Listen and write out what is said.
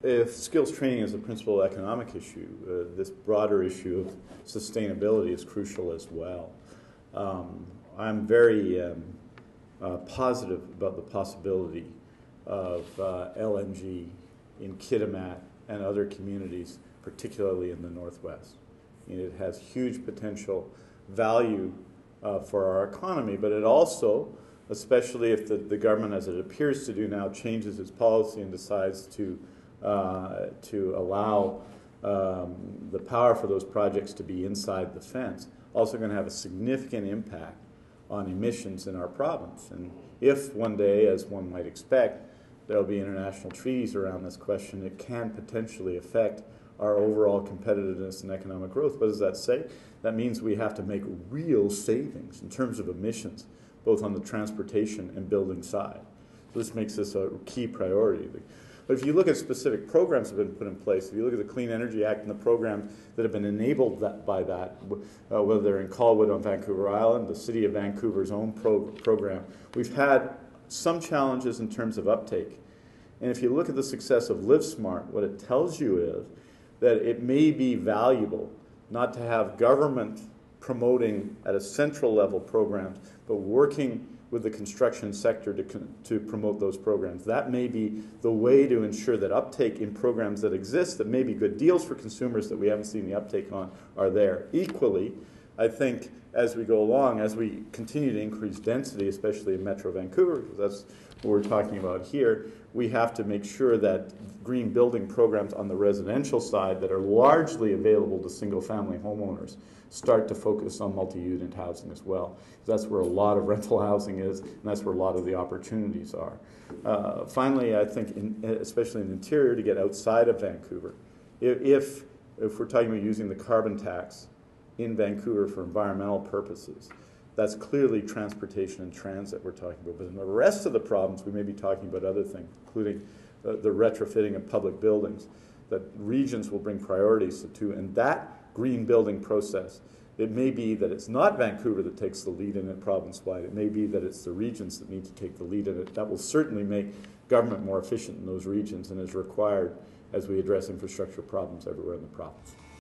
If skills training is a principal economic issue, this broader issue of sustainability is crucial as well. I'm very positive about the possibility of LNG in Kitimat and other communities, particularly in the Northwest. It has huge potential value for our economy, but it also, especially if the government, as it appears to do now, changes its policy and decides to allow the power for those projects to be inside the fence, also going to have a significant impact on emissions in our province. And if one day, as one might expect, there will be international treaties around this question, it can potentially affect our overall competitiveness and economic growth. What does that say? That means we have to make real savings in terms of emissions, both on the transportation and building side. So this makes this a key priority. But if you look at specific programs that have been put in place, if you look at the Clean Energy Act and the programs that have been enabled by that, whether they're in Colwood on Vancouver Island, the City of Vancouver's own program, we've had some challenges in terms of uptake. And if you look at the success of Live Smart, what it tells you is that it may be valuable not to have government promoting at a central level programs, but working with the construction sector to promote those programs. That may be the way to ensure that uptake in programs that exist, that may be good deals for consumers that we haven't seen the uptake on, are there. Equally, I think as we go along, as we continue to increase density, especially in Metro Vancouver, because that's what we're talking about here, we have to make sure that green building programs on the residential side that are largely available to single-family homeowners start to focus on multi-unit housing as well. That's where a lot of rental housing is, and that's where a lot of the opportunities are. Finally, I think, especially in the interior, to get outside of Vancouver, if we're talking about using the carbon tax in Vancouver for environmental purposes, that's clearly transportation and transit we're talking about. But in the rest of the province, we may be talking about other things, including the retrofitting of public buildings that regions will bring priorities to. And that green building process, it may be that it's not Vancouver that takes the lead in it province-wide. It may be that it's the regions that need to take the lead in it. That will certainly make government more efficient in those regions and is required as we address infrastructure problems everywhere in the province.